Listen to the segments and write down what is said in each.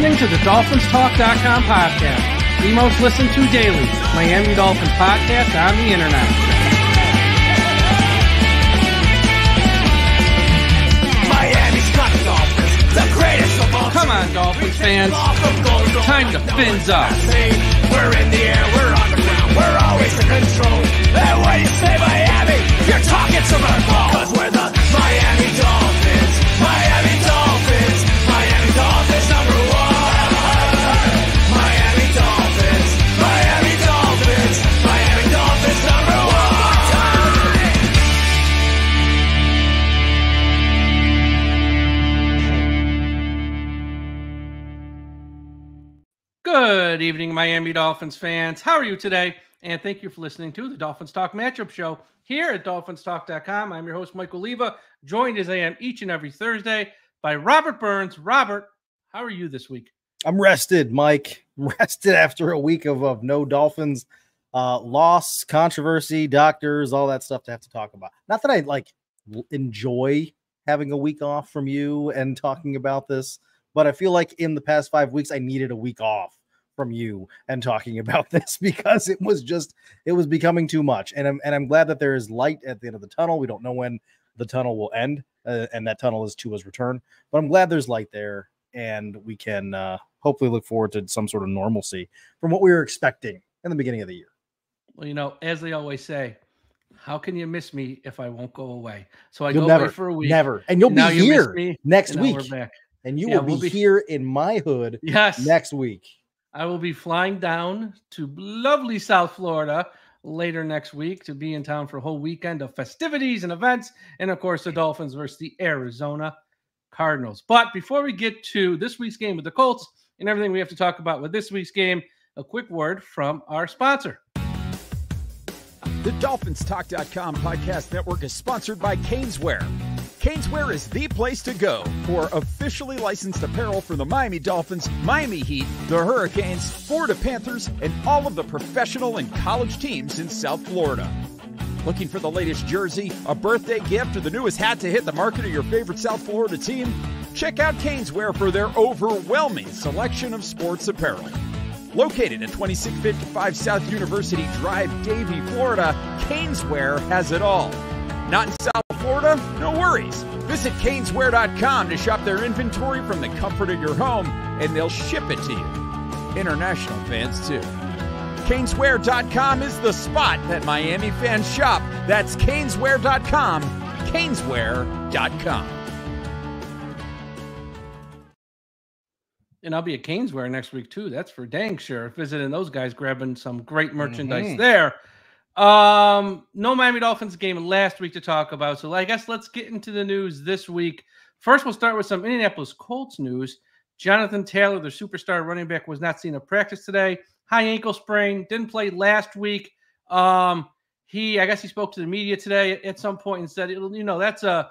listening to the DolphinsTalk.com podcast, the most listened to daily Miami Dolphins podcast on the internet. Miami's got the Dolphins, the greatest of all. Come on, Dolphins fans. Time to fins up. We're in the air, we're on the ground, we're always in control. And when you say Miami, you're talking Super Bowl. 'Cause we're the Miami Dolphins, Miami Dolphins, Miami Dolphins number one. Miami Dolphins, Miami Dolphins, Miami Dolphins number one. Good evening, Miami Dolphins fans. How are you today? And thank you for listening to the Dolphins Talk Matchup Show here at DolphinsTalk.com. I'm your host, Michael Leva, joined as I am each and every Thursday by Robert Burns. Robert, how are you this week? I'm rested, Mike. I'm rested after a week of no Dolphins, loss, controversy, doctors, all that stuff to have to talk about. Not that I enjoy having a week off from you and talking about this, but I feel like in the past 5 weeks, I needed a week off from you and talking about this because it was becoming too much. And I'm glad that there is light at the end of the tunnel. We don't know when the tunnel will end, and that tunnel is Tua's return. But I'm glad there's light there, and we can hopefully look forward to some sort of normalcy from what we were expecting in the beginning of the year. Well, you know, as they always say, how can you miss me if I won't go away? So You'll go never, away for a week. Never. And you'll be here next week. We're back. And you will be here in my hood next week. I will be flying down to lovely South Florida later next week to be in town for a whole weekend of festivities and events. And, of course, the Dolphins versus the Arizona Cardinals. But before we get to this week's game with the Colts and everything we have to talk about with this week's game, a quick word from our sponsor. The DolphinsTalk.com podcast network is sponsored by Caneswear. Caneswear is the place to go for officially licensed apparel for the Miami Dolphins, Miami Heat, the Hurricanes, Florida Panthers, and all of the professional and college teams in South Florida. Looking for the latest jersey, a birthday gift, or the newest hat to hit the market of your favorite South Florida team? Check out Caneswear for their overwhelming selection of sports apparel. Located at 2655 South University Drive, Davie, Florida, Caneswear has it all. Not in South Florida? No worries. Visit Caneswear.com to shop their inventory from the comfort of your home, and they'll ship it to you. International fans, too. Caneswear.com is the spot that Miami fans shop. That's Caneswear.com. Caneswear.com. And I'll be at Caneswear next week, too. That's for dang sure. Visiting those guys, grabbing some great merchandise there. No Miami Dolphins game last week to talk about. So I guess let's get into the news this week. First, we'll start with some Indianapolis Colts news. Jonathan Taylor, their superstar running back, was not seen in practice today. High ankle sprain, didn't play last week. I guess he spoke to the media today at some point and said, that's a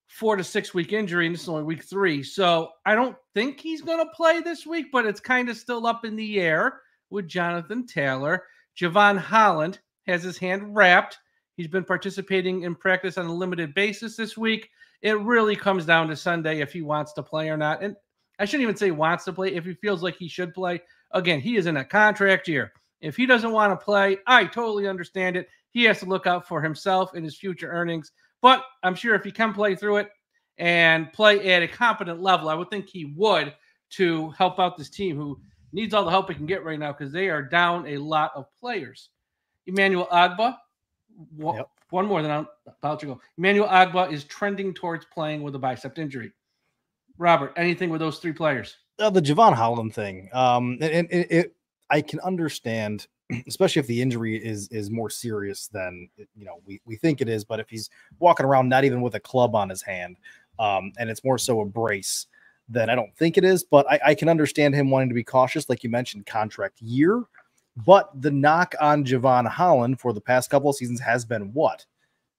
4 to 6 week injury, and this is only week 3. So I don't think he's going to play this week, but it's kind of still up in the air with Jonathan Taylor. Javon Holland has his hand wrapped. He's been participating in practice on a limited basis this week. It really comes down to Sunday if he wants to play or not. And I shouldn't even say wants to play, if he feels like he should play. Again, he is in a contract year. If he doesn't want to play, I totally understand it. He has to look out for himself and his future earnings. But I'm sure if he can play through it and play at a competent level, I would think he would, to help out this team who needs all the help he can get right now because they are down a lot of players. Emmanuel Ogbah, one more than I'm about to go. Emmanuel Ogbah is trending towards playing with a bicep injury. Robert, anything with those 3 players? The Javon Holland thing. I can understand, especially if the injury is more serious than we think it is. But if he's walking around not even with a club on his hand, and it's more so a brace, then I don't think it is. But I can understand him wanting to be cautious, like you mentioned, contract year. But the knock on Javon Holland for the past couple of seasons has been what?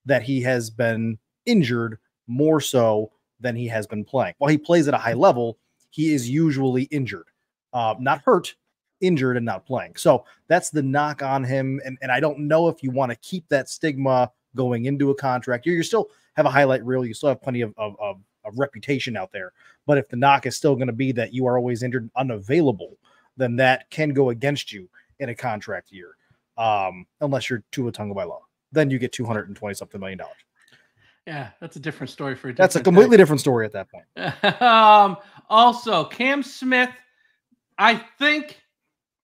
That he has been injured more so than he has been playing. While he plays at a high level, he is usually injured, not hurt, injured and not playing. So that's the knock on him. And I don't know if you want to keep that stigma going into a contract. You still have a highlight reel. You still have plenty of reputation out there. But if the knock is still going to be that you are always injured, unavailable, then that can go against you in a contract year. Unless you're Tua Tagovailoa, then you get $220-something million. Yeah, that's a different story for a That's a completely different story at that point. Also, Cam Smith, I think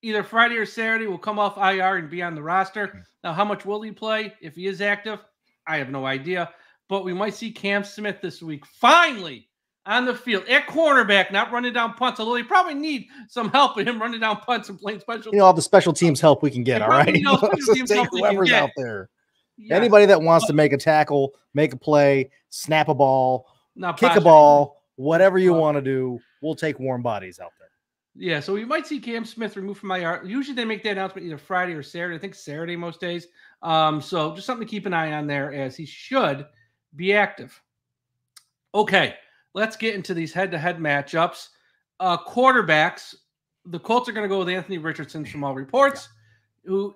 either Friday or Saturday will come off IR and be on the roster. Now, how much will he play if he is active? I have no idea. But we might see Cam Smith this week finally on the field at cornerback, not running down punts, although they probably need some help with him running down punts and playing special teams. All the special teams help we can get, all right? Take whoever's out there. Yeah. Anybody that wants to make a tackle, make a play, snap a ball, kick a ball, whatever you want to do, we'll take warm bodies out there. Yeah, so we might see Cam Smith removed from IR. Usually they make that announcement either Friday or Saturday. I think Saturday most days. So just something to keep an eye on there, as he should be active. Okay, let's get into these head-to-head matchups. Quarterbacks, the Colts are going to go with Anthony Richardson from all reports, who,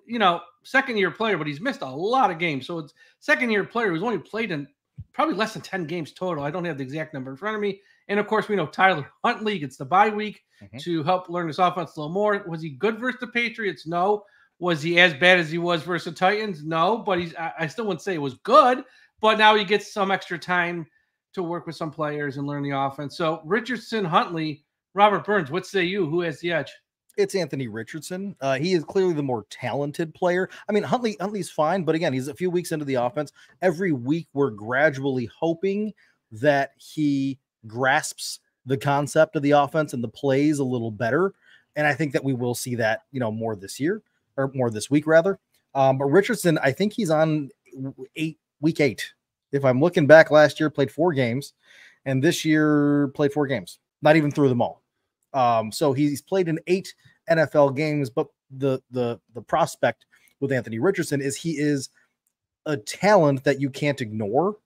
second-year player, but he's missed a lot of games. So it's second-year player who's only played in probably less than 10 games total. I don't have the exact number in front of me. And, of course, we know Tyler Huntley gets the bye week to help learn this offense a little more. Was he good versus the Patriots? No. Was he as bad as he was versus the Titans? No. But I still wouldn't say it was good. But now he gets some extra time to work with some players and learn the offense. So Richardson, Huntley, Robert Burns, what say you? Who has the edge? It's Anthony Richardson. He is clearly the more talented player. I mean, Huntley's fine, but again, he's a few weeks into the offense. Every week, we're gradually hoping that he grasps the concept of the offense and the plays a little better. And I think that we will see that, more this year, or more this week, rather. But Richardson, I think he's on week 8. If I'm looking back, last year played 4 games, and this year played 4 games, not even through them all. So he's played in 8 NFL games, but the prospect with Anthony Richardson is he is a talent that you can't ignore.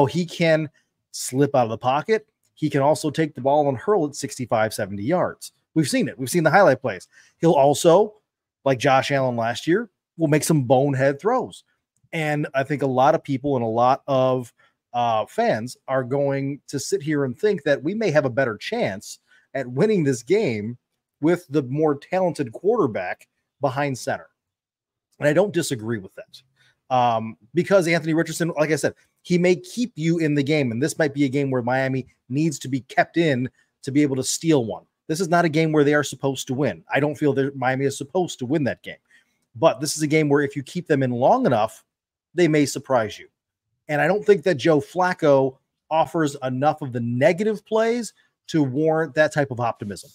He can slip out of the pocket. He can also take the ball and hurl it 65, 70 yards. We've seen it. We've seen the highlight plays. He'll also, like Josh Allen last year, will make some bonehead throws. And I think a lot of people and a lot of fans are going to sit here and think that we may have a better chance at winning this game with the more talented quarterback behind center. And I don't disagree with that. Because Anthony Richardson, like I said, he may keep you in the game. And this might be a game where Miami needs to be kept in to be able to steal one. This is not a game where they are supposed to win. I don't feel that Miami is supposed to win that game. But this is a game where if you keep them in long enough, they may surprise you. And I don't think that Joe Flacco offers enough of the negative plays to warrant that type of optimism.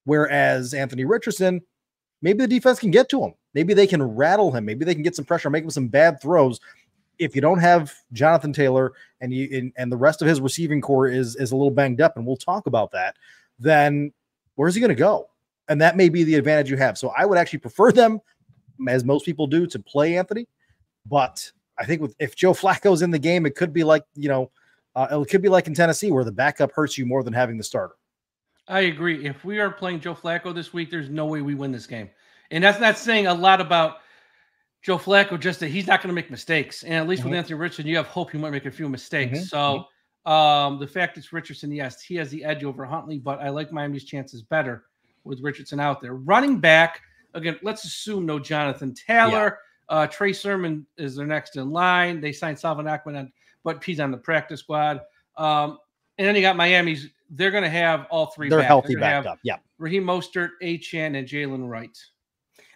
Whereas Anthony Richardson, maybe the defense can get to him. Maybe they can rattle him. Maybe they can get some pressure, make him some bad throws. If you don't have Jonathan Taylor and the rest of his receiving core is a little banged up, and we'll talk about that, then where's he going to go? And that may be the advantage you have. So I would actually prefer them, as most people do, to play Anthony. But I think if Joe Flacco's in the game, it could be like, it could be like in Tennessee where the backup hurts you more than having the starter. I agree. If we are playing Joe Flacco this week, there's no way we win this game. And that's not saying a lot about Joe Flacco, just that he's not going to make mistakes. And at least with Anthony Richardson, you have hope he might make a few mistakes. So the fact it's Richardson, yes, he has the edge over Huntley, but I like Miami's chances better with Richardson out there. Running back, again, let's assume no Jonathan Taylor. Yeah. Trey Sermon is their next in line. They signed Salvon Ahmed, but he's on the practice squad. And then you got Miami's. They're going to have all 3 They're back. Healthy backed up. Yeah. Raheem Mostert, Achane, and Jalen Wright.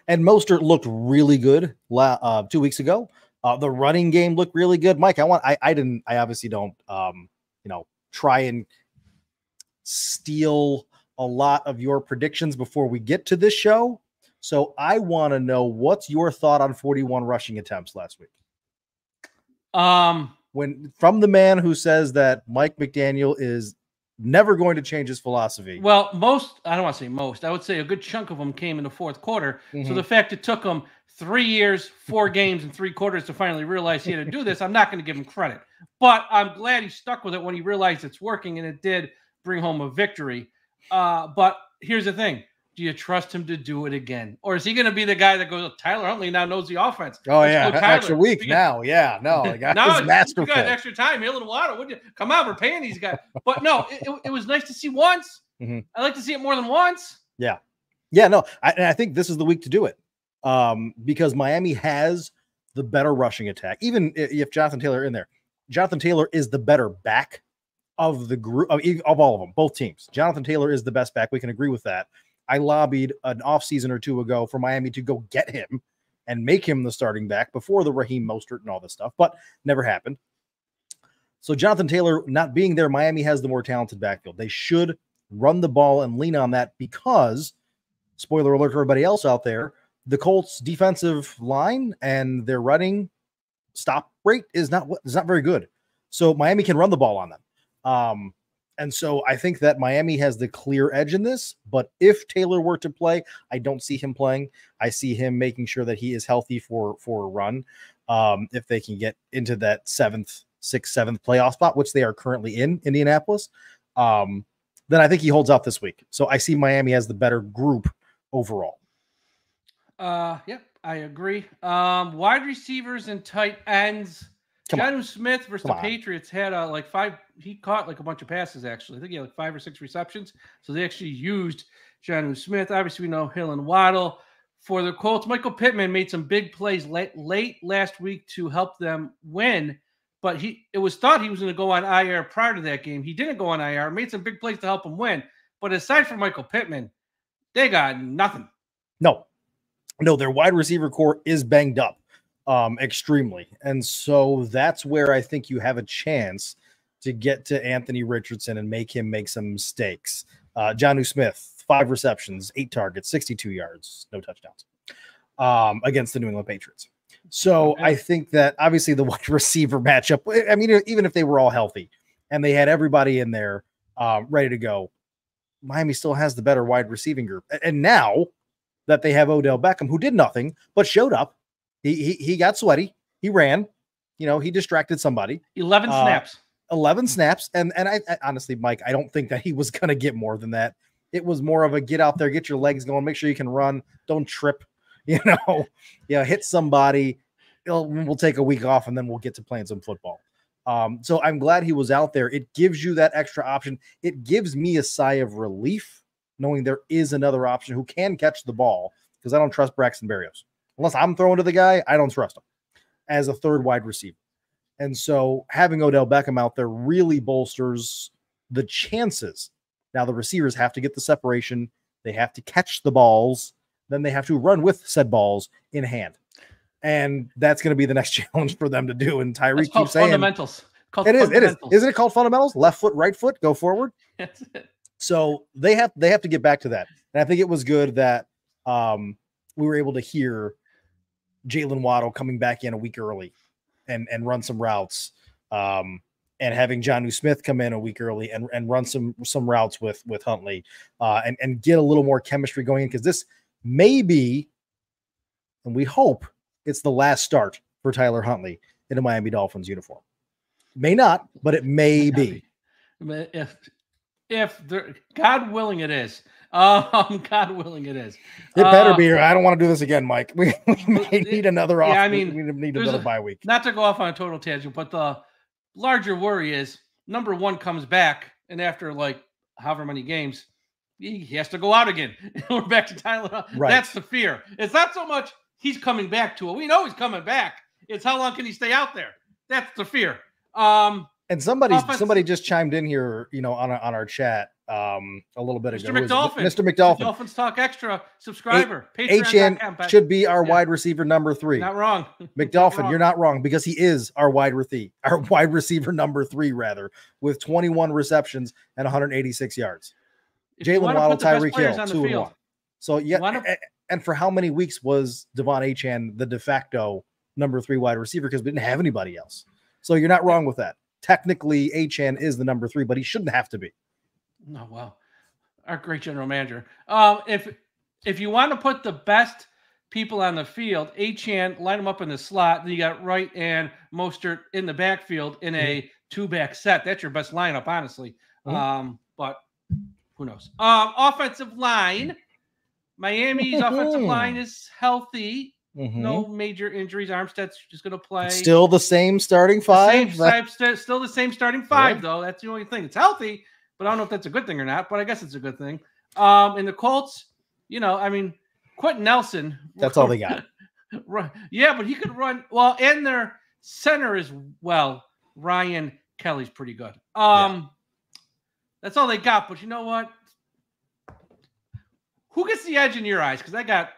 And Mostert looked really good 2 weeks ago. The running game looked really good. Mike, I obviously don't, try and steal a lot of your predictions before we get to this show. So I want to know, what's your thought on 41 rushing attempts last week? From the man who says that Mike McDaniel is never going to change his philosophy. Well, I don't want to say most. I would say a good chunk of them came in the fourth quarter. So the fact it took him 3 years, 4 games, and 3 quarters to finally realize he had to do this, I'm not going to give him credit. But I'm glad he stuck with it when he realized it's working, and it did bring home a victory. But here's the thing. do you trust him to do it again? Or is he going to be the guy that goes, Tyler Huntley now knows the offense? Oh, Let's yeah. go, Tyler. Extra week now. Yeah. No, the guy now is masterful. You got extra time. Hill Water. Would you come on? We're paying these guys. But no, it was nice to see once. I like to see it more than once. Yeah. Yeah. No, I think this is the week to do it because Miami has the better rushing attack. Even if Jonathan Taylor in there, Jonathan Taylor is the better back of the group of all of them, both teams. Jonathan Taylor is the best back. We can agree with that. I lobbied an offseason or two ago for Miami to go get him and make him the starting back before the Raheem Mostert and all this stuff, but never happened. So Jonathan Taylor not being there, Miami has the more talented backfield. They should run the ball and lean on that because, spoiler alert for everybody else out there, the Colts defensive line and their running stop rate is not very good. So Miami can run the ball on them. And so I think that Miami has the clear edge in this, but if Taylor were to play, I don't see him playing. I see him making sure that he is healthy for a run. If they can get into that 6th, 7th playoff spot, which they are currently in Indianapolis, then I think he holds out this week. So I see Miami as the better group overall. Yep, I agree. Wide receivers and tight ends. Jonnu Smith versus the Patriots had like 5. He caught like a bunch of passes, actually. I think he had like 5 or 6 receptions. So they actually used Jonnu Smith. Obviously, we know Hill and Waddle. For the Colts, Michael Pittman made some big plays late last week to help them win. But it was thought he was going to go on IR prior to that game. He didn't go on IR, made some big plays to help him win. But aside from Michael Pittman, they got nothing. No, their wide receiver core is banged up. Extremely. And so that's where I think you have a chance to get to Anthony Richardson and make him make some mistakes. Jonnu Smith, 5 receptions, 8 targets, 62 yards, no touchdowns against the New England Patriots. So I think that obviously the wide receiver matchup, I mean, even if they were all healthy and they had everybody in there ready to go, Miami still has the better wide receiving group. And now that they have Odell Beckham, who did nothing but showed up, He got sweaty. He ran. He distracted somebody. 11 snaps. 11 snaps. And I honestly, Mike, I don't think that he was going to get more than that. It was more of a get out there, get your legs going, make sure you can run, don't trip, hit somebody. We'll take a week off and then we'll get to playing some football. So I'm glad he was out there. It gives you that extra option. It gives me a sigh of relief knowing there is another option who can catch the ball because I don't trust Braxton Berrios. Unless I'm throwing to the guy, I don't trust him as a third wide receiver. And so having Odell Beckham out there really bolsters the chances. Now the receivers have to get the separation. They have to catch the balls. Then they have to run with said balls in hand. And that's going to be the next challenge for them to do. And Tyreek keeps saying fundamentals. It is. Isn't it called fundamentals? Left foot, right foot, go forward. That's it. So they have to get back to that. And I think it was good that we were able to hear Jalen Waddle coming back in a week early and run some routes and having Jonnu Smith come in a week early and run some routes with Huntley and get a little more chemistry going in because this may be, and we hope it's the last start for Tyler Huntley in a Miami Dolphins uniform. May not, but it may be. If God willing it is. God willing it is. It better be. I don't want to do this again, Mike. We may need another off. We need another bye week. Not to go off on a total tangent, but the larger worry is number 1 comes back, and after like however many games, he has to go out again. We're back to Tyler. Right. That's the fear. It's not so much he's coming back to it. We know he's coming back. It's how long can he stay out there? That's the fear. And somebody just chimed in here, on our chat a little bit ago. Mr. McDolphin. Dolphins Talk Extra subscriber. HN should be our wide receiver number 3. Not wrong. McDolphin, you're not wrong because he is our wide receiver number 3 rather, with 21 receptions and 186 yards. Jalen Waddle, Tyreek Hill, 2-1. So and for how many weeks was Devon Achane the de facto number 3 wide receiver because we didn't have anybody else? So you're not wrong with that. Technically, Achane is the number 3, but he shouldn't have to be. No, well, our great general manager. If you want to put the best people on the field, Achane, line them up in the slot. Then you got Wright and Mostert in the backfield in a 2-back set. That's your best lineup, honestly. But who knows? Offensive line. Miami's offensive line is healthy. Mhm. No major injuries. Armstead's just going to play. Still the same starting five. Still the same starting five, though. That's the only thing. It's healthy, but I don't know if that's a good thing or not. But I guess it's a good thing. In the Colts, I mean, Quentin Nelson. That's all they got. Yeah, but he could run well. And their center is Ryan Kelly's pretty good. That's all they got. But you know what? Who gets the edge in your eyes? Because I got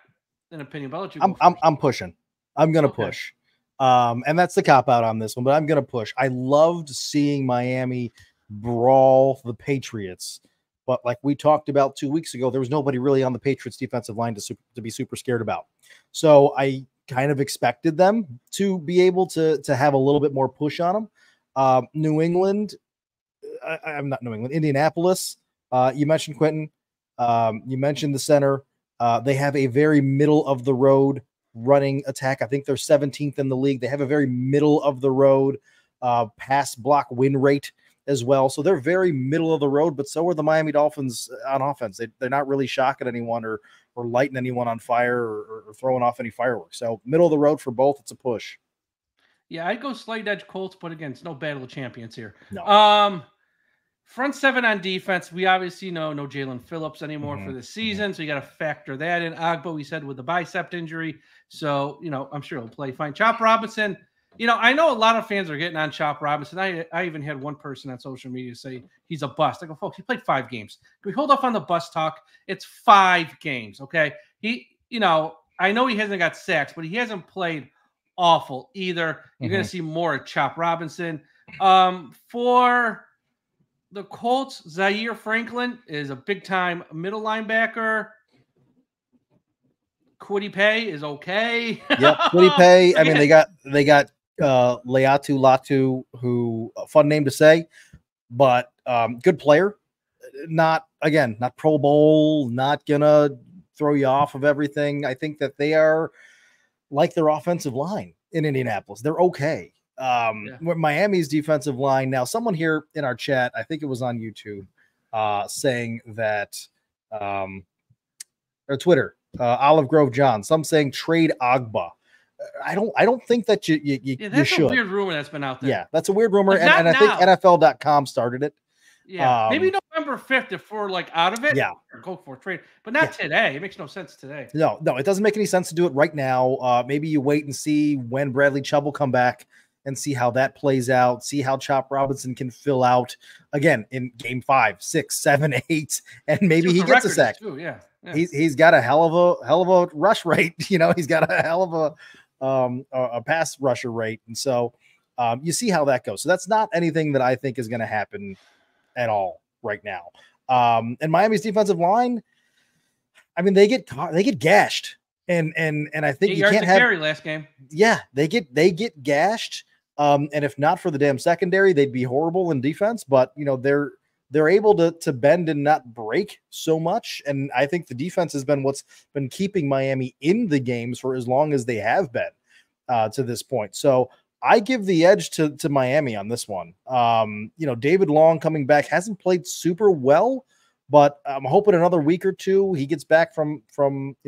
an opinion. But I'll let you go I'm pushing. I'm gonna push. And that's the cop out on this one, but I'm gonna push. I loved seeing Miami brawl the Patriots, but like we talked about 2 weeks ago, there was nobody really on the Patriots defensive line to be super scared about. So I kind of expected them to be able to have a little bit more push on them. New England, I'm not New England, Indianapolis. You mentioned Quentin. You mentioned the center. They have a very middle of the road running attack. I think they're 17th in the league. They have a very middle of the road pass block win rate as well. So they're very middle of the road, but so are the Miami Dolphins on offense. They're not really shocking anyone or lighting anyone on fire or throwing off any fireworks. So middle of the road for both. It's a push. Yeah, I'd go slight edge Colts, but again, it's no battle of champions here. No. Front seven on defense, we obviously know no Jalen Phillips anymore for the season, so you got to factor that in. Agbo, we said, with the bicep injury, so I'm sure he'll play fine. Chop Robinson, I know a lot of fans are getting on Chop Robinson. I even had one person on social media say he's a bust. I go, folks, he played 5 games. Can we hold off on the bust talk? It's 5 games, okay? I know he hasn't got sacks, but he hasn't played awful either. You're going to see more of Chop Robinson. For the Colts, Zaire Franklin is a big-time middle linebacker. Kwity Paye is okay. Yep, Kwity Paye. I mean, they got Leatu Latu, who fun name to say, but good player. Not Pro Bowl, not gonna throw you off of everything. I think that they are like their offensive line in Indianapolis. They're okay. Miami's defensive line. Now, someone here in our chat, I think it was on YouTube, saying that, or Twitter, Olive Grove John, some saying trade Agba. I don't think that you that's should. A weird rumor that's been out there. Yeah, that's a weird rumor, and I think NFL.com started it. Yeah, maybe November 5th if we're out of it. Yeah, or go for a trade, but not today. It makes no sense today. No, it doesn't make any sense to do it right now. Maybe you wait and see when Bradley Chubb will come back and see how that plays out. See how Chop Robinson can fill out again in game 5, 6, 7, 8, and maybe he gets a sack. Too, yeah. He's got a hell of a rush rate. He's got a hell of a pass rusher rate, and so you see how that goes. So that's not anything that I think is going to happen at all right now. And Miami's defensive line, I mean, they get gashed, and I think 8 you yards can't to have carry last game. Yeah, they get gashed. And if not for the damn secondary, they'd be horrible in defense. But they're able to bend and not break so much. And I think the defense has been what's been keeping Miami in the games for as long as they have been to this point. So I give the edge to Miami on this one. David Long coming back hasn't played super well, but I'm hoping another week or two he gets back from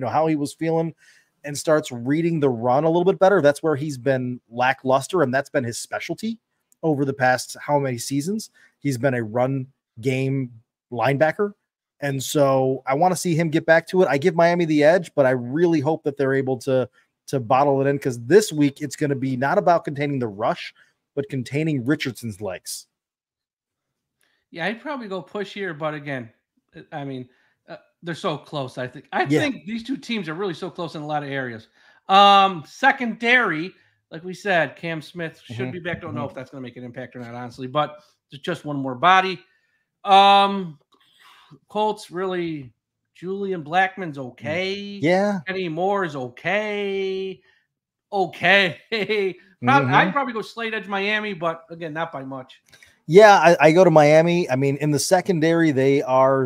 how he was feeling and starts reading the run a little bit better. That's where he's been lackluster, and that's been his specialty over the past how many seasons. He's been a run game linebacker, and so I want to see him get back to it. I give Miami the edge, but I really hope that they're able to bottle it in, because this week it's going to be not about containing the rush, but containing Richardson's legs. Yeah, I'd probably go push here, but again, I mean, they're so close. I think these two teams are really so close in a lot of areas. Secondary, like we said, Cam Smith should be back. Don't know if that's going to make an impact or not, honestly, but it's just one more body. Colts, really, Julian Blackmon's okay. Yeah. Kenny Moore is okay. I'd probably go slate edge Miami, but again, not by much. Yeah, I go to Miami. I mean, in the secondary, they are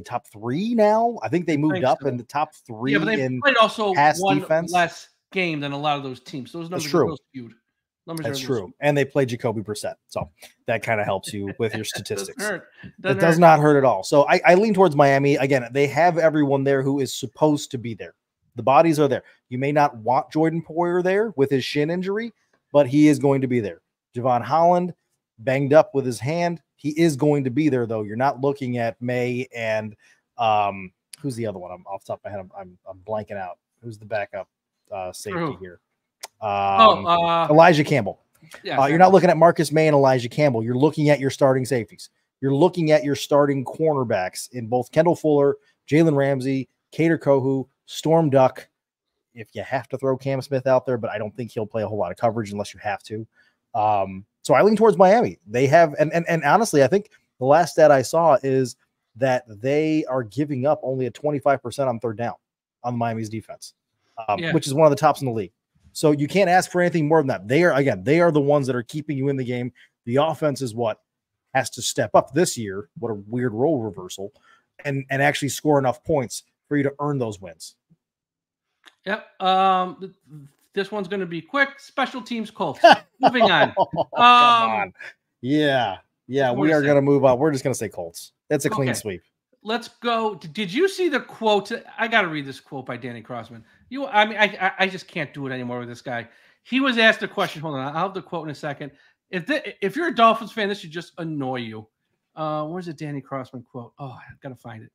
top 3 now? I think they moved up in the top 3. Yeah, but they played also pass one defense. less game than a lot of those teams. Those numbers are real skewed. Numbers That's are true. And they play Jacoby Brissett. So that kind of helps you with your statistics. Doesn't hurt. It does not hurt at all. So I lean towards Miami. Again, they have everyone there who is supposed to be there. The bodies are there. You may not want Jordan Poyer there with his shin injury, but he is going to be there. Javon Holland, banged up with his hand. He is going to be there, though. You're not looking at May and who's the other one? I'm off the top of my head. I'm blanking out. Who's the backup safety here? Elijah Campbell. Yeah, you're not looking at Marcus May and Elijah Campbell. You're looking at your starting safeties. You're looking at your starting cornerbacks in both Kendall Fuller, Jalen Ramsey, Kader Kohu, Storm Duck. If you have to throw Cam Smith out there, but I don't think he'll play a whole lot of coverage unless you have to. So I lean towards Miami. They have, and honestly, I think the last stat I saw is that they are giving up only a 25% on third down on Miami's defense, which is one of the tops in the league. So you can't ask for anything more than that. They are the ones that are keeping you in the game. The offense is what has to step up this year. What a weird role reversal, and actually score enough points for you to earn those wins. Yep. This one's going to be quick. Special teams Colts. Moving on. Come on. Yeah. We are going to move on. We're just going to say Colts. That's a clean sweep. Let's go. Did you see the quote? I got to read this quote by Danny Crossman. I just can't do it anymore with this guy. He was asked a question. Hold on. I'll have the quote in a second. If you're a Dolphins fan, this should just annoy you. Where's the Danny Crossman quote? Oh, I've got to find it.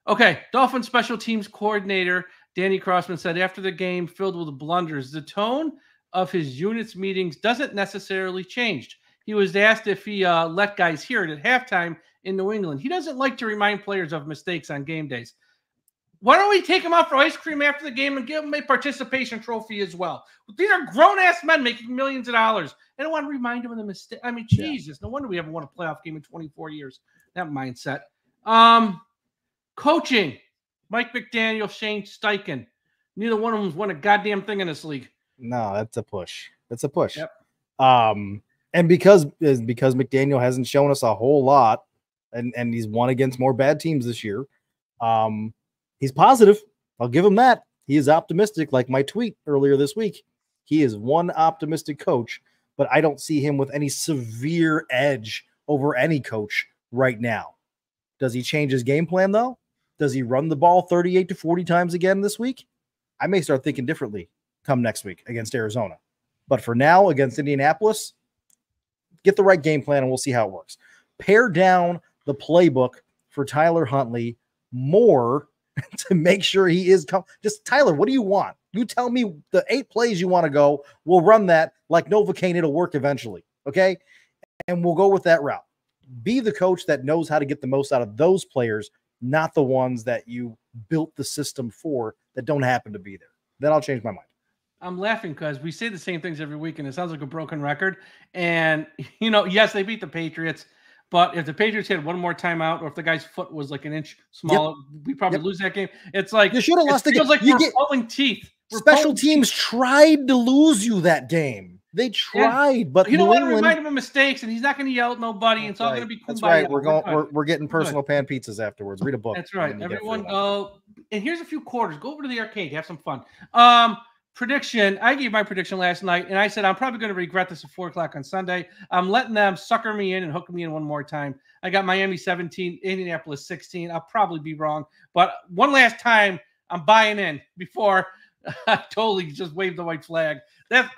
Okay. Dolphins special teams coordinator Danny Crossman said after the game filled with blunders, the tone of his unit's meetings doesn't necessarily change. He was asked if he let guys hear it at halftime in New England. He doesn't like to remind players of mistakes on game days. Why don't we take him out for ice cream after the game and give him a participation trophy as well? These are grown-ass men making millions of dollars. I don't want to remind him of the mistake. I mean, Jesus, no wonder we haven't won a playoff game in 24 years. That mindset. Coaching. Mike McDaniel, Shane Steichen. Neither one of them's won a goddamn thing in this league. No, that's a push. That's a push. Yep. And because McDaniel hasn't shown us a whole lot, and he's won against more bad teams this year, he's positive. I'll give him that. He is optimistic, like my tweet earlier this week. He is one optimistic coach, but I don't see him with any severe edge over any coach right now. Does he change his game plan, though? Does he run the ball 38 to 40 times again this week? I may start thinking differently come next week against Arizona. But for now, against Indianapolis, get the right game plan and we'll see how it works. Pare down the playbook for Tyler Huntley more to make sure he is just Tyler, what do you want? You tell me the 8 plays you want to go. We'll run that like Novocaine. It'll work eventually. Okay. And we'll go with that route. Be the coach that knows how to get the most out of those players, not the ones that you built the system for that don't happen to be there. Then I'll change my mind. I'm laughing because we say the same things every week, and it sounds like a broken record. And, yes, they beat the Patriots. But if the Patriots had one more timeout, or if the guy's foot was like an inch smaller, we probably lose that game. It's like you should have lost the game. It feels like we're pulling teeth. Special teams tried to lose you that game. They tried, but you don't want to remind him of mistakes, and he's not going to yell at nobody. It's all going to be That's right. We're getting personal pan pizzas afterwards. Read a book. That's right. Everyone go. And here's a few quarters. Go over to the arcade. Have some fun. Prediction. I gave my prediction last night, and I said I'm probably going to regret this at 4:00 on Sunday. I'm letting them sucker me in and hook me in one more time. I got Miami 17, Indianapolis 16. I'll probably be wrong, but one last time, I'm buying in before I totally just waved the white flag.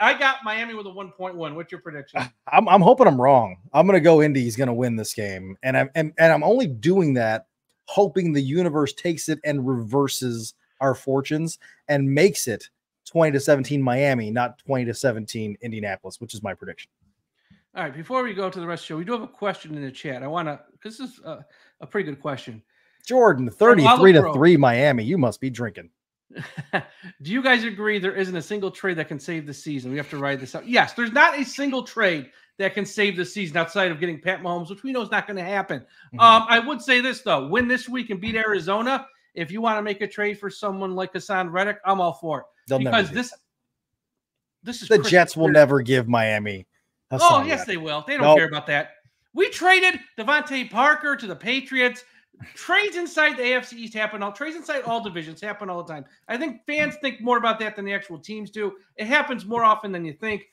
I got Miami with a 1.1. What's your prediction? I'm hoping I'm wrong. I'm going to go Indy's going to win this game, and I'm only doing that hoping the universe takes it and reverses our fortunes and makes it 20-17 Miami, not 20-17 Indianapolis, which is my prediction. All right. Before we go to the rest of the show, we do have a question in the chat. I want to, because this is a pretty good question. Jordan, 33-3 Miami. You must be drinking. Do you guys agree there isn't a single trade that can save the season? We have to ride this out. Yes, there's not a single trade that can save the season outside of getting Pat Mahomes, which we know is not going to happen. Mm-hmm. I would say this, though. Win this week and beat Arizona. If you want to make a trade for someone like Hassan Reddick, I'm all for it. Because this is the Jets will never give Miami Hassan Reddick. Yes, they will. They don't care about that. We traded Devontae Parker to the Patriots. trades inside the AFC East happen. Trades inside all divisions happen all the time. I think fans think more about that than the actual teams do. It happens more often than you think.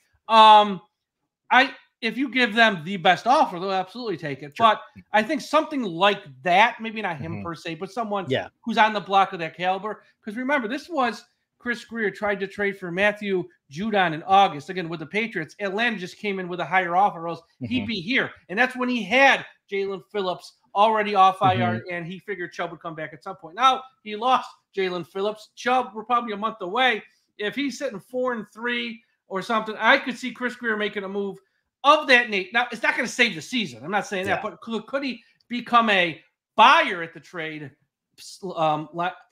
If you give them the best offer, they'll absolutely take it. Sure. But I think something like that, maybe not him per se, but someone who's on the block of that caliber. Because remember, this was Chris Grier tried to trade for Matthew Judon in August. Again, with the Patriots, Atlanta just came in with a higher offer, or else he'd be here. And that's when he had Jaelan Phillips already off IR, and he figured Chubb would come back at some point. Now he lost Jaelan Phillips. Chubb, we're probably a month away. If he's sitting 4-3 or something, I could see Chris Grier making a move of that nature. Now, it's not going to save the season. I'm not saying that, but could he become a buyer at the trade?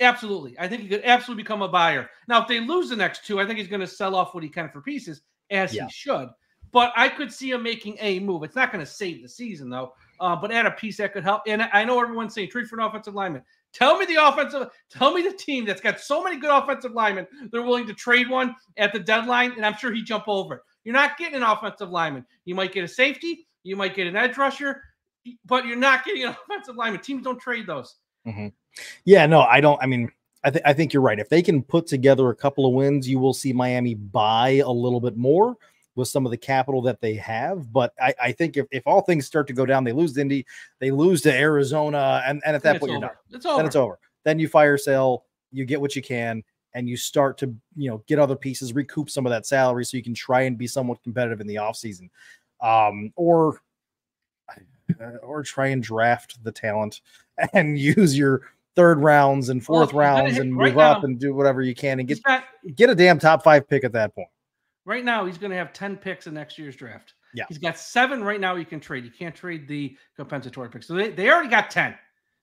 Absolutely. I think he could absolutely become a buyer. Now, if they lose the next two, I think he's going to sell off what he can for pieces, as he should. But I could see him making a move. It's not going to save the season, though, but add a piece that could help. And I know everyone's saying trade for an offensive lineman. Tell me the team that's got so many good offensive linemen, they're willing to trade one at the deadline, and I'm sure he'd jump over it. You're not getting an offensive lineman. You might get a safety. You might get an edge rusher, but you're not getting an offensive lineman. Teams don't trade those. Yeah, no, I don't. I mean, I think you're right. If they can put together a couple of wins, you will see Miami buy a little bit more with some of the capital that they have. But I think if all things start to go down, they lose to Indy, they lose to Arizona, and at that point, you're done. Then it's over. Then you fire sale, you get what you can, and you start to, get other pieces, recoup some of that salary so you can try and be somewhat competitive in the offseason. Or try and draft the talent and use your third rounds and fourth rounds and move up and do whatever you can and get a damn top 5 pick at that point. Right now, he's going to have 10 picks in next year's draft. Yeah. He's got 7 right now he can trade. You can't trade the compensatory picks. So they already got 10.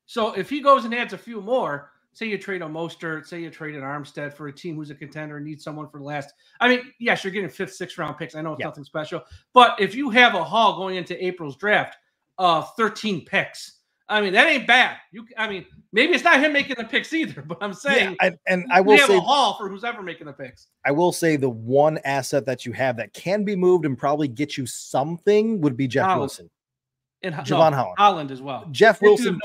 So if he goes and adds a few more, say you trade a Mostert, say you trade an Armstead for a team who's a contender and needs someone for the last. I mean, yes, you're getting 5th, 6th round picks. I know it's nothing special. But if you have a haul going into April's draft of 13 picks, I mean, that ain't bad. Maybe it's not him making the picks either, but I'm saying I will say a haul for who's ever making the picks. I will say the one asset that you have that can be moved and probably get you something would be Jeff Wilson. And Javon Holland as well. Jeff Wilson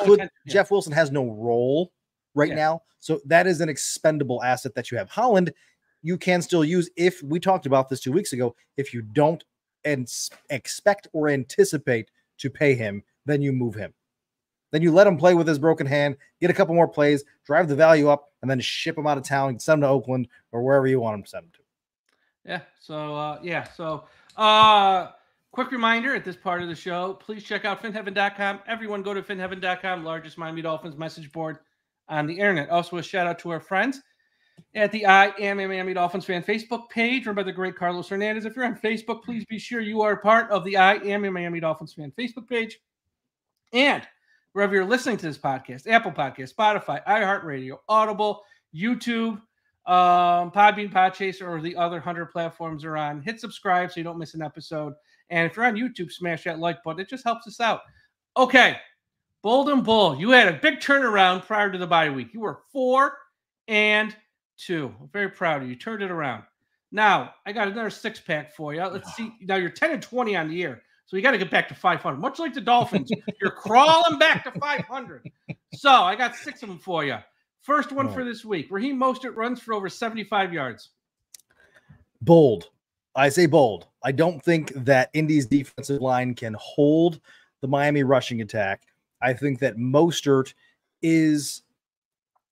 Jeff Wilson has no role right now. So that is an expendable asset that you have. Holland, you can still use if we talked about this 2 weeks ago. If you don't expect or anticipate to pay him, then you move him. Then you let him play with his broken hand, get a couple more plays, drive the value up, and then ship him out of town, send him to Oakland or wherever you want him to send him to. So, quick reminder at this part of the show, please check out finheaven.com. Everyone go to finheaven.com, largest Miami Dolphins message board on the internet. Also, a shout out to our friends at the I Am a Miami Dolphins fan Facebook page run by the great Carlos Hernandez. If you're on Facebook, please be sure you are part of the I Am a Miami Dolphins fan Facebook page. And wherever you're listening to this podcast, Apple Podcast, Spotify, iHeartRadio, Audible, YouTube, Podbean, Podchaser, or the other 100 platforms are on. Hit subscribe so you don't miss an episode. And if you're on YouTube, smash that like button. It just helps us out. Okay, Bold and Bull, you had a big turnaround prior to the bye week. You were 4-2. I'm very proud of you. You turned it around. Now, I got another 6-pack for you. Let's see. Now, you're 10-20 on the year. So you got to get back to 500. Much like the Dolphins, you're crawling back to 500. So I got 6 of them for you. First one for this week. Raheem Mostert runs for over 75 yards. Bold. I say bold. I don't think that Indy's defensive line can hold the Miami rushing attack. I think that Mostert he's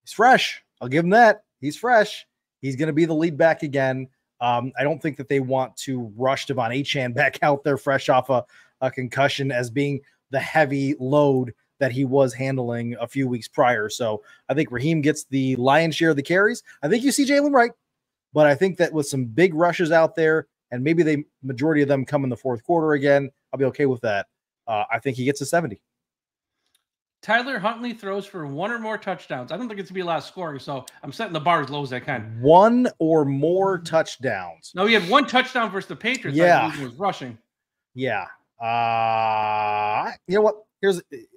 fresh. I'll give him that. He's fresh. He's going to be the lead back again. I don't think that they want to rush Devon Achane back out there fresh off a concussion as being the heavy load that he was handling a few weeks prior. So I think Raheem gets the lion's share of the carries. I think you see Jalen Wright, but I think that with some big rushes out there and maybe the majority of them come in the fourth quarter again, I'll be okay with that. I think he gets a 70. Tyler Huntley throws for 1 or more touchdowns. I don't think it's going to be a lot of scoring, so I'm setting the bar as low as I can. 1 or more touchdowns. No, he had 1 touchdown versus the Patriots. Yeah. He was rushing. Yeah. You know what?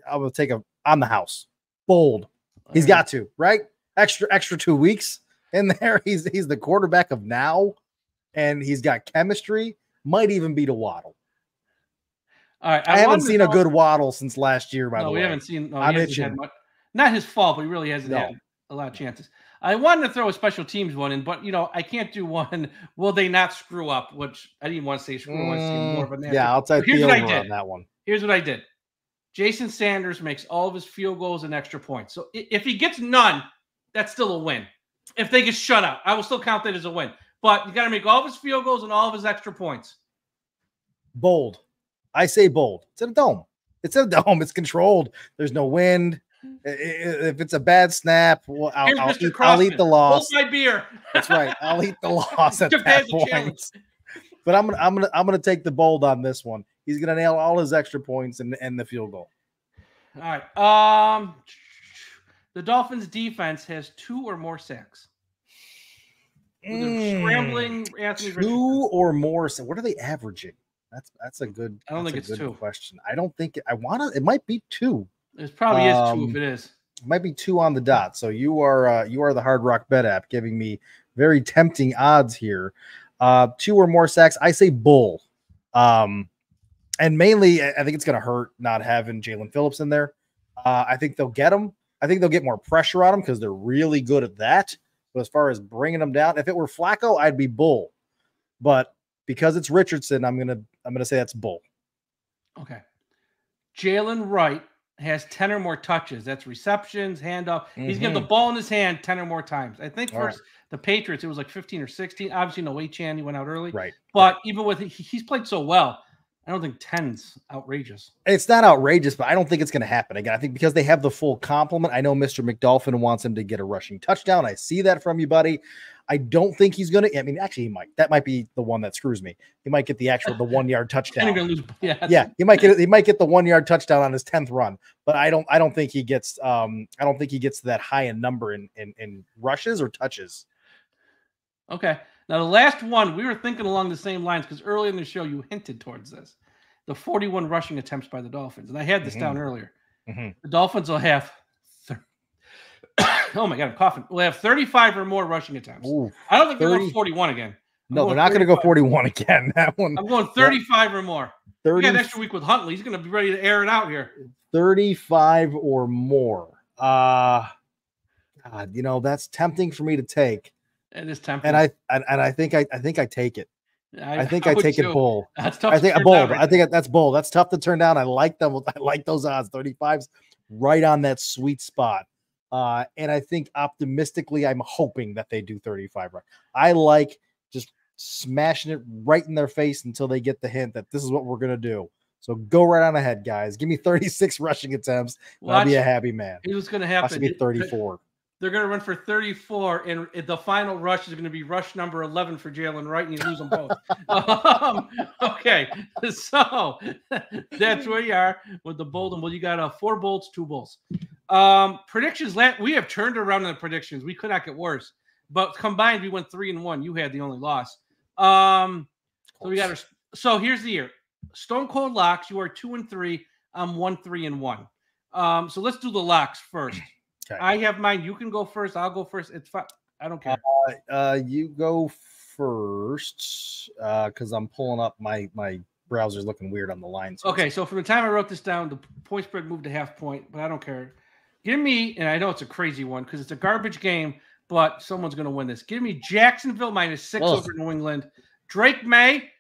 I will take on the house. Bold. He's got to, right? Extra 2 weeks in there. He's the quarterback of now, and he's got chemistry. Might even beat a Waddle. All right, I haven't seen a good Waddle since last year, by the way. We haven't seen. I'm itching. Not his fault, but he really hasn't No. had a lot of chances. I wanted to throw a special teams one in, but I can't do one. Will they not screw up? Which I didn't want to say screw. I want to say more of a Yeah, I'll take Here's the what I over did. on that one. Here's what I did. Jason Sanders makes all of his field goals and extra points. So if he gets none, that's still a win. If they get shut out, I will still count that as a win. But you got to make all of his field goals and all of his extra points. Bold. I say bold. It's in a dome. It's in a dome. It's controlled. There's no wind. If it's a bad snap, well, I'll eat the loss. Hold my beer. That's right. I'll eat the loss at Took that that as a challenge. point. But I'm gonna take the bold on this one. He's gonna nail all his extra points and the field goal. All right. The Dolphins defense has 2 or more sacks. They're scrambling Anthony Richardson. 2 or more. So what are they averaging? That's a good. I don't think it's 2 question. I don't think it might be 2. It probably is 2 if it is. It might be 2 on the dot. So you are the Hard Rock Bet app giving me very tempting odds here. 2 or more sacks. I say bull. And mainly, I think it's going to hurt not having Jalen Phillips in there. I think they'll get him. I think they'll get more pressure on him because they're really good at that. But as far as bringing him down, if it were Flacco, I'd be bull. But because it's Richardson, I'm gonna say that's bull. Okay. Jalen Wright has 10 or more touches. That's receptions, handoff. He's getting the ball in his hand 10 or more times. I think first the Patriots, it was like 15 or 16. Obviously, no Chan, he went out early. Right. But even with he's played so well, I don't think 10's outrageous. It's not outrageous, but I don't think it's going to happen. Again, I think because they have the full complement, I know Mr. McDolphin wants him to get a rushing touchdown. I see that from you, buddy. I don't think he's going to. I mean, actually, he might. That might be the one that screws me. He might get the 1 yard touchdown. Yeah, he might get the 1 yard touchdown on his 10th run. But I don't think he gets. I don't think he gets to that high a number in rushes or touches. Okay. Now, the last one, we were thinking along the same lines because earlier in the show, you hinted towards this. The 41 rushing attempts by the Dolphins. And I had this down earlier. The Dolphins will have, oh my God, I'm coughing. We'll have 35 or more rushing attempts. Ooh, I don't think they're going 41 again. No, they're not going to go 41 again. That one. I'm going 35 or more. 30, we got an extra week with Huntley. He's going to be ready to air it out here. 35 or more. God, that's tempting for me to take. It is tempting. And I think I take it. I think I take it bull. That's tough. I think bold. I think that's bold. That's tough to turn down. I like them. I like those odds. 35's right on that sweet spot. And I think optimistically, I'm hoping that they do 35. Right. I like just smashing it right in their face until they get the hint that this is what we're gonna do. So go right on ahead, guys. Give me 36 rushing attempts. I'll be a happy man. Here's what's gonna happen. Be 34. They're going to run for 34, and the final rush is going to be rush number 11 for Jalen Wright, and you lose them both. Okay, so that's where you are with the bold. And well, you got 4 bolds, 2 bulls. Predictions. We have turned around in the predictions. We could not get worse, but combined, we went 3-1. You had the only loss. So we got. So here's the year. Stone Cold Locks. You are 2-3. I'm 1-3-1. So let's do the locks first. Okay. I have mine. You can go first. I'll go first. It's fine. I don't care. You go first because I'm pulling up my browser's looking weird on the line. Okay, so from the time I wrote this down, the point spread moved to half point, but I don't care. Give me, and I know it's a crazy one because it's a garbage game, but someone's going to win this. Give me Jacksonville -6 over New England. Drake May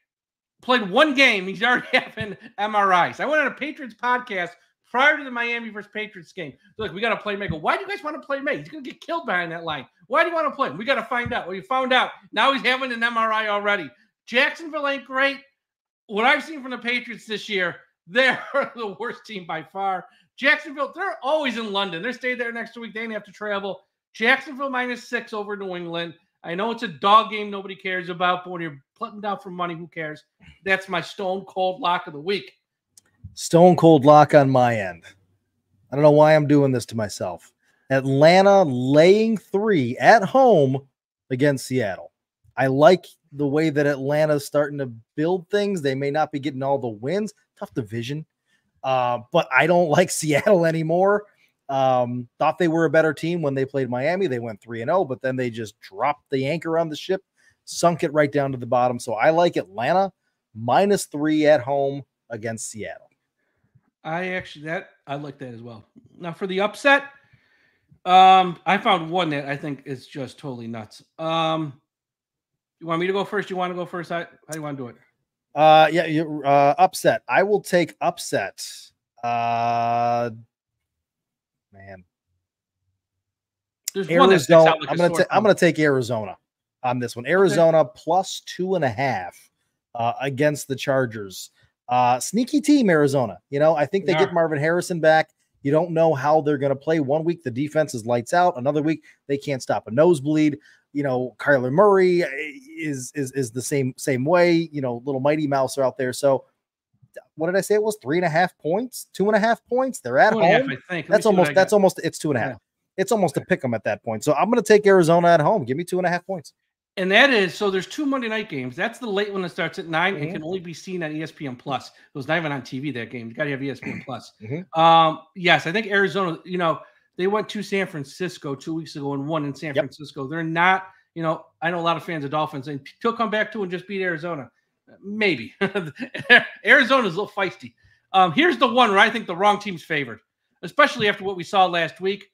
played 1 game. He's already having MRIs. I went on a Patriots podcast prior to the Miami versus Patriots game. Look, we got to play May. Why do you guys want to play May? He's going to get killed behind that line. Why do you want to play him? We got to find out. Well, you found out. Now he's having an MRI already. Jacksonville ain't great. What I've seen from the Patriots this year, they're the worst team by far. Jacksonville, they're always in London. They're staying there next week. They didn't have to travel. Jacksonville -6 over New England. I know it's a dog game nobody cares about, but when you're putting down for money, who cares? That's my stone cold lock of the week. Stone cold lock on my end. I don't know why I'm doing this to myself. Atlanta laying 3 at home against Seattle. I like the way that Atlanta's starting to build things. They may not be getting all the wins. Tough division. But I don't like Seattle anymore. Thought they were a better team when they played Miami. They went 3-0, but then they just dropped the anchor on the ship, sunk it right down to the bottom. So I like Atlanta -3 at home against Seattle. I like that as well. Now for the upset, I found one that I think is just totally nuts. You want me to go first? You want to go first? How do you want to do it? Yeah, you're upset. I will take upset. Man. There's Arizona. one that sticks out like I'm gonna take Arizona on this one. Arizona plus 2.5 against the Chargers. Sneaky team, Arizona. You know, I think they get Marvin Harrison back. You don't know how they're gonna play. 1 week the defense is lights out. Another week they can't stop a nosebleed. You know, Kyler Murray is the same way. You know, little Mighty Mouse are out there. So what did I say? It was 3.5 points, 2.5 points. They're at home. I think. That's almost it's 2.5. Yeah. It's almost a pick 'em at that point. So I'm going to take Arizona at home. Give me 2.5 points. And that is, so there's 2 Monday night games. That's the late one that starts at 9 and can only be seen on ESPN Plus. It was not even on TV, that game. You got to have ESPN Plus. Yes, I think Arizona, you know, they went to San Francisco 2 weeks ago and won in San Francisco. They're not, you know, I know a lot of fans of Dolphins and he'll come back to and just beat Arizona. Maybe. Arizona's a little feisty. Here's the one where I think the wrong team's favored, especially after what we saw last week.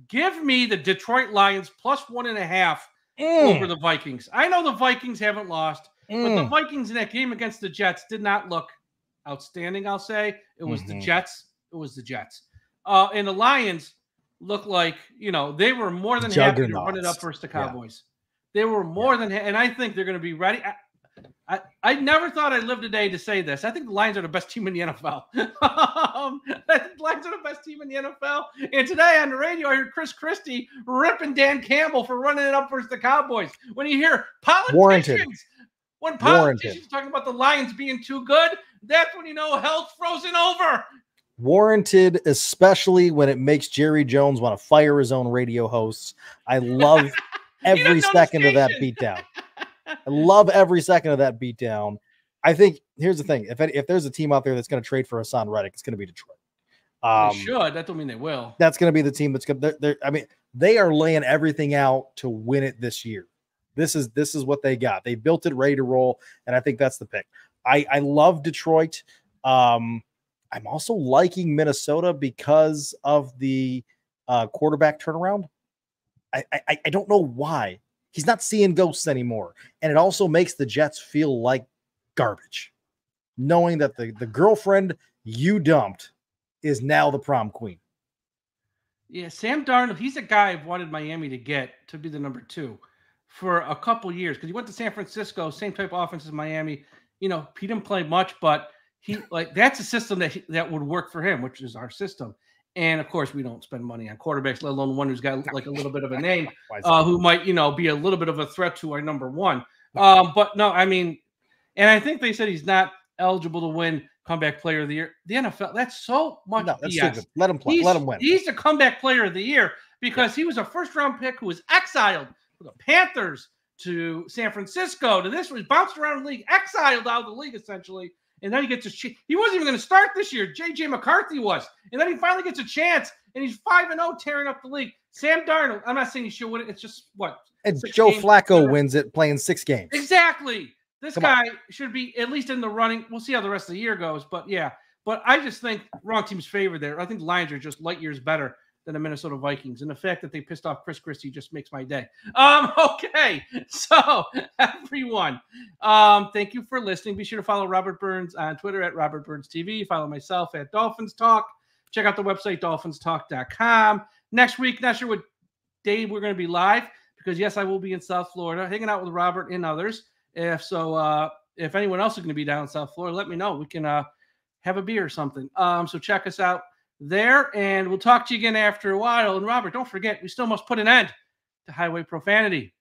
Give me the Detroit Lions plus 1.5 over the Vikings. I know the Vikings haven't lost, but the Vikings in that game against the Jets did not look outstanding, I'll say. It was the Jets. It was the Jets. And the Lions look like, you know, they were more than happy to run it up versus the Cowboys. They were more than, and I think they're going to be ready. I never thought I'd live today to say this. I think the Lions are the best team in the NFL. I think the Lions are the best team in the NFL. And today on the radio, I heard Chris Christie ripping Dan Campbell for running it up versus the Cowboys. When you hear politicians, when politicians talking about the Lions being too good, that's when you know hell's frozen over. Warranted, especially when it makes Jerry Jones want to fire his own radio hosts. I love every second of that beatdown. I love every second of that beatdown. I think here's the thing: if there's a team out there that's going to trade for Hassan Reddick, it's going to be Detroit. They should. That don't mean they will. That's going to be the team that's going. I mean, they are laying everything out to win it this year. This is what they got. They built it ready to roll, and I think that's the pick. I love Detroit. I'm also liking Minnesota because of the quarterback turnaround. I don't know why. He's not seeing ghosts anymore. And it also makes the Jets feel like garbage, knowing that the girlfriend you dumped is now the prom queen. Yeah, Sam Darnold, he's a guy I've wanted Miami to get to be the number 2 for a couple years because he went to San Francisco, same type of offense as Miami. You know, he didn't play much, but he that's a system that would work for him, which is our system. And of course, we don't spend money on quarterbacks, let alone one who's got like a little bit of a name, who might, you know, be a little bit of a threat to our number 1. But no, I mean, and I think they said he's not eligible to win comeback player of the year. The NFL, that's so much. No, that's stupid. Let him play. Let him win. He's the comeback player of the year because he was a first-round pick who was exiled from the Panthers to San Francisco to this. He bounced around the league, exiled out of the league essentially. And then he gets he wasn't even going to start this year. J.J. McCarthy was. And then he finally gets a chance, and he's 5-0 tearing up the league. Sam Darnold, I'm not saying he should win it. It's just, what? And Joe Flacco wins it playing 6 games. Exactly. This guy should be at least in the running. We'll see how the rest of the year goes. But, yeah. But I just think wrong team's favored there. I think the Lions are just light years better than the Minnesota Vikings. And the fact that they pissed off Chris Christie just makes my day. Okay. So, everyone, thank you for listening. Be sure to follow Robert Burns on Twitter at Robert Burns TV. Follow myself at Dolphins Talk. Check out the website, dolphinstalk.com. Next week, not sure what day we're going to be live because, yes, I will be in South Florida hanging out with Robert and others. If anyone else is going to be down in South Florida, let me know. We can have a beer or something. So check us out there, and we'll talk to you again after a while. And Robert, don't forget, we still must put an end to highway profanity.